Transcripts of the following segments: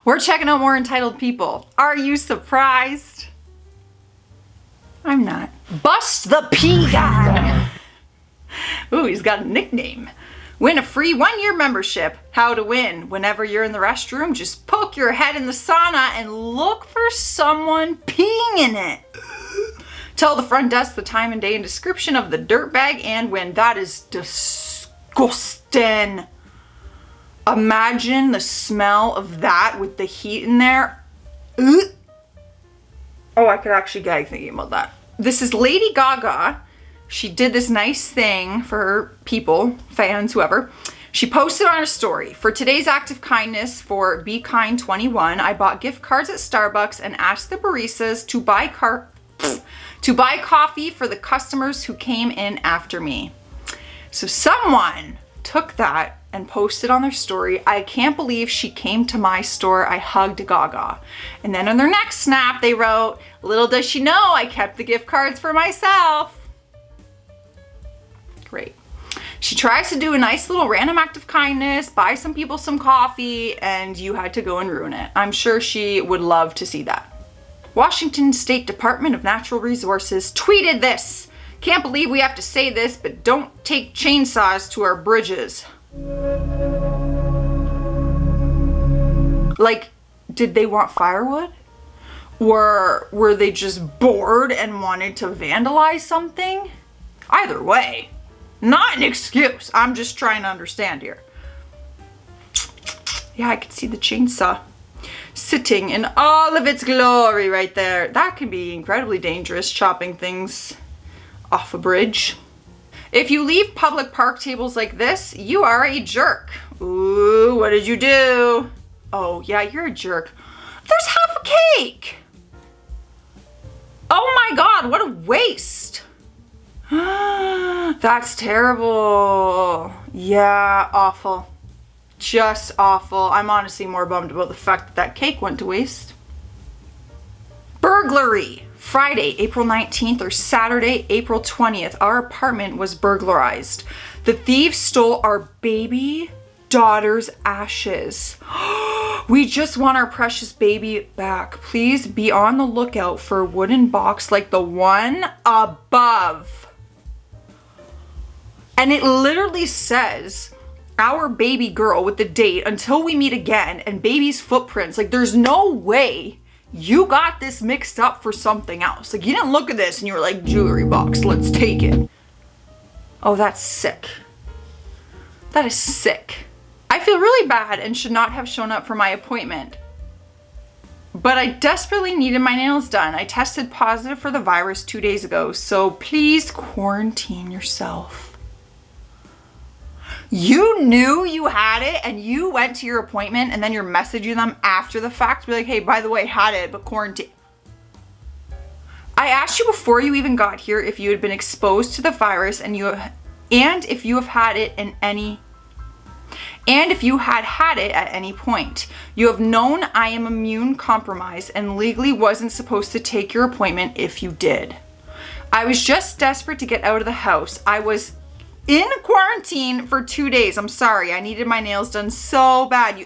We're checking out more entitled people. Are you surprised? I'm not. Bust the P guy. Ooh, he's got a nickname. Win a free 1-year membership. How to win. Whenever you're in the restroom, just poke your head in the sauna and look for someone peeing in it. Tell the front desk the time and day and description of the dirtbag and win. That is disgusting. Imagine the smell of that with the heat in there. Oh, I could actually gag thinking about that. This is Lady Gaga. She did this nice thing for her people, fans, whoever. She posted on her story, for today's act of kindness for Be Kind 21, I bought gift cards at Starbucks and asked the baristas to buy coffee for the customers who came in after me. So someone took that and posted on their story, I can't believe she came to my store. I hugged Gaga. And then on their next snap, they wrote, little does she know I kept the gift cards for myself. Great. She tries to do a nice little random act of kindness, buy some people some coffee, and you had to go and ruin it. I'm sure she would love to see that. Washington State Department of Natural Resources tweeted this. Can't believe we have to say this, but don't take chainsaws to our bridges. Like, did they want firewood? Or were they just bored and wanted to vandalize something? Either way. Not an excuse. I'm just trying to understand here. Yeah, I could see the chainsaw sitting in all of its glory right there. That can be incredibly dangerous, chopping things off a bridge. If you leave public park tables like this, you are a jerk. Ooh, what did you do? Oh, yeah, you're a jerk. There's half a cake. Oh my God, what a waste. That's terrible. Yeah, awful. Just awful. I'm honestly more bummed about the fact that that cake went to waste. Burglary. Friday, April 19th or Saturday, April 20th, our apartment was burglarized. The thieves stole our baby daughter's ashes. We just want our precious baby back. Please be on the lookout for a wooden box like the one above. And it literally says, our baby girl with the date until we meet again and baby's footprints. Like, there's no way you got this mixed up for something else. Like, you didn't look at this and you were like, jewelry box, let's take it. Oh, that's sick. That is sick. I feel really bad and should not have shown up for my appointment. But I desperately needed my nails done. I tested positive for the virus 2 days ago, so please quarantine yourself. You knew you had it and you went to your appointment and then you're messaging them after the fact. Be like, hey, by the way, had it, but quarantine. I asked you before you even got here if you had been exposed to the virus and if you have had it in any, and if you had it at any point. You have known I am immune compromised and legally wasn't supposed to take your appointment if you did. I was just desperate to get out of the house. I was in quarantine for 2 days. I'm sorry. I needed my nails done so bad.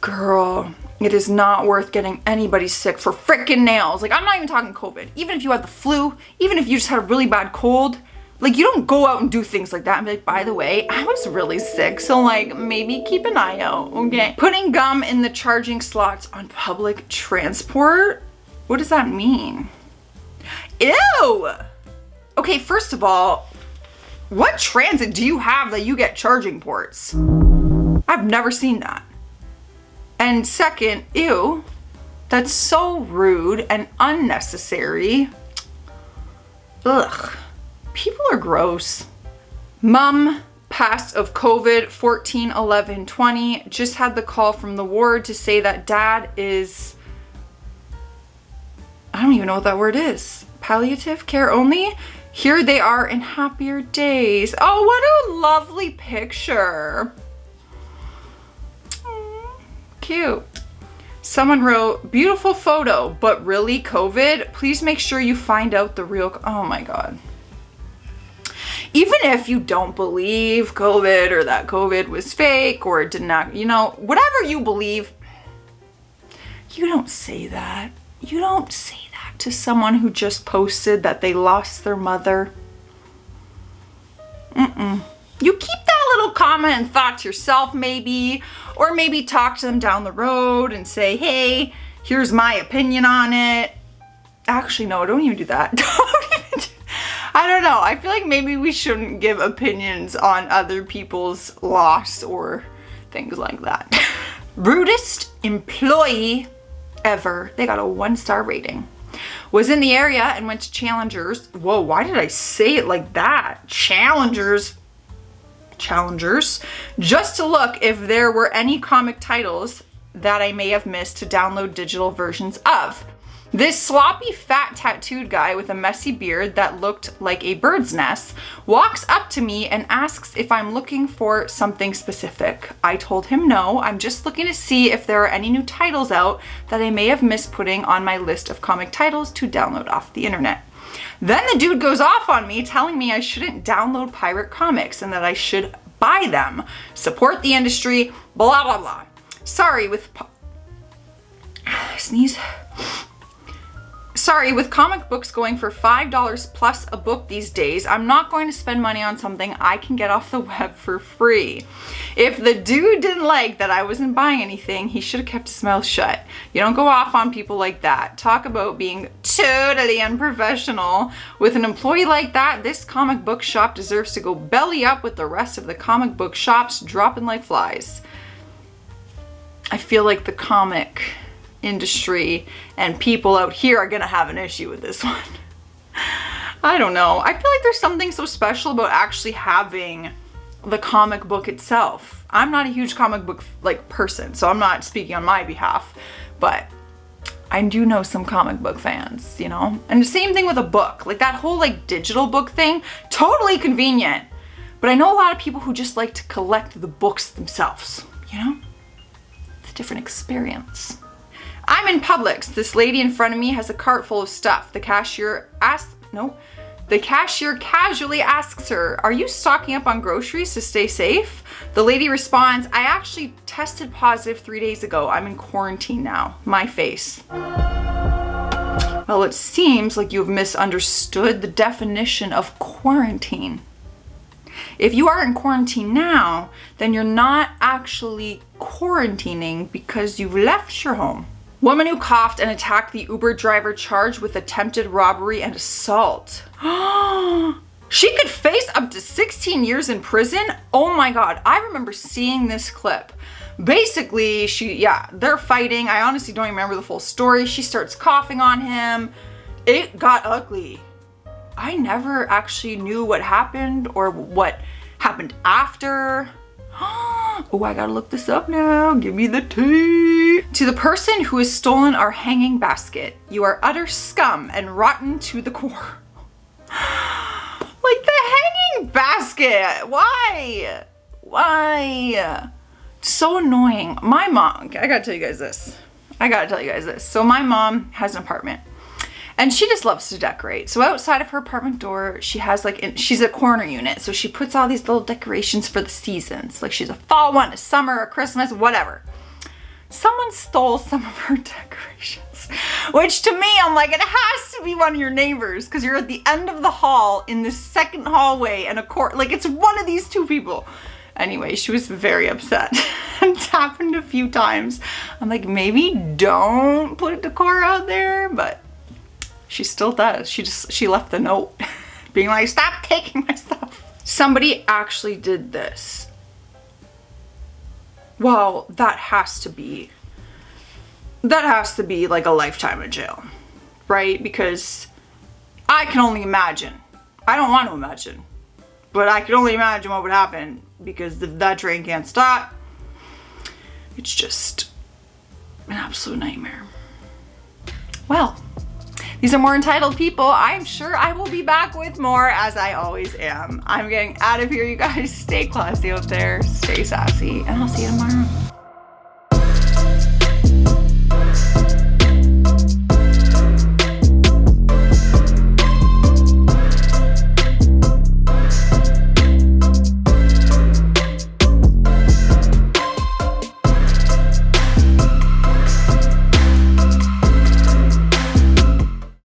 Girl, it is not worth getting anybody sick for freaking nails. Like, I'm not even talking COVID. Even if you had the flu, even if you just had a really bad cold, like, you don't go out and do things like that and be like, by the way, I was really sick. So like, maybe keep an eye out, okay? Putting gum in the charging slots on public transport? What does that mean? Ew! Okay, first of all, what transit do you have that you get charging ports? I've never seen that. And second, ew, that's so rude and unnecessary. Ugh, people are gross. Mom passed of COVID 14/11/20. Just had the call from the ward to say that dad is, I don't even know what that word is. Palliative care only? Here they are in happier days. Oh, what a lovely picture. Cute. Someone wrote, beautiful photo, but really COVID? Please make sure you find out the real, oh my God. Even if you don't believe COVID or that COVID was fake or it did not, you know, whatever you believe, You don't say that. You don't say that to someone who just posted that they lost their mother. You keep that little comment and thought to yourself maybe, or maybe talk to them down the road and say, hey, here's my opinion on it. Actually, no, don't even do that. I don't know. I feel like maybe we shouldn't give opinions on other people's loss or things like that. Rudest employee ever. They got a 1-star rating. Was in the area and went to Challengers. Whoa, why did I say it like that? Challengers, just to look if there were any comic titles that I may have missed to download digital versions of. This sloppy, fat, tattooed guy with a messy beard that looked like a bird's nest walks up to me and asks if I'm looking for something specific. I told him no, I'm just looking to see if there are any new titles out that I may have missed putting on my list of comic titles to download off the internet. Then the dude goes off on me, telling me I shouldn't download pirate comics and that I should buy them, support the industry, blah, blah, blah. Sorry, with comic books going for $5 plus a book these days, I'm not going to spend money on something I can get off the web for free. If the dude didn't like that I wasn't buying anything, he should have kept his mouth shut. You don't go off on people like that. Talk about being totally unprofessional. With an employee like that, this comic book shop deserves to go belly up with the rest of the comic book shops dropping like flies. I feel like the comic industry and people out here are gonna have an issue with this one. I don't know. I feel like there's something so special about actually having the comic book itself. I'm not a huge comic book person, so I'm not speaking on my behalf, but I do know some comic book fans, you know? And the same thing with a book. Like that whole digital book thing, totally convenient. But I know a lot of people who just like to collect the books themselves, you know? It's a different experience. I'm in Publix. This lady in front of me has a cart full of stuff. The cashier casually asks her, "Are you stocking up on groceries to stay safe?" The lady responds, "I actually tested positive 3 days ago. I'm in quarantine now." My face. Well, it seems like you've misunderstood the definition of quarantine. If you are in quarantine now, then you're not actually quarantining because you've left your home. Woman who coughed and attacked the Uber driver charged with attempted robbery and assault. She could face up to 16 years in prison? Oh my God, I remember seeing this clip. Basically, they're fighting. I honestly don't even remember the full story. She starts coughing on him. It got ugly. I never actually knew what happened or what happened after. Oh, I gotta look this up now. Give me the tea. To the person who has stolen our hanging basket, you are utter scum and rotten to the core. Like the hanging basket. Why? So annoying. My mom, I gotta tell you guys this. So my mom has an apartment. And she just loves to decorate. So outside of her apartment door, she has she's a corner unit. So she puts all these little decorations for the seasons. Like she's a fall one, a summer, a Christmas, whatever. Someone stole some of her decorations. Which to me, I'm like, it has to be one of your neighbors. Because you're at the end of the hall in the second hallway and it's one of these two people. Anyway, she was very upset. It's happened a few times. I'm like, maybe don't put decor out there, but she still does. She left the note being like, stop taking my stuff. Somebody actually did this. Well, that has to be like a lifetime in jail, right? Because I can only imagine. I don't want to imagine, but I can only imagine what would happen because if that train can't stop, it's just an absolute nightmare. Well, these are more entitled people. I'm sure I will be back with more, as I always am. I'm getting out of here, you guys. Stay classy out there, stay sassy, and I'll see you tomorrow.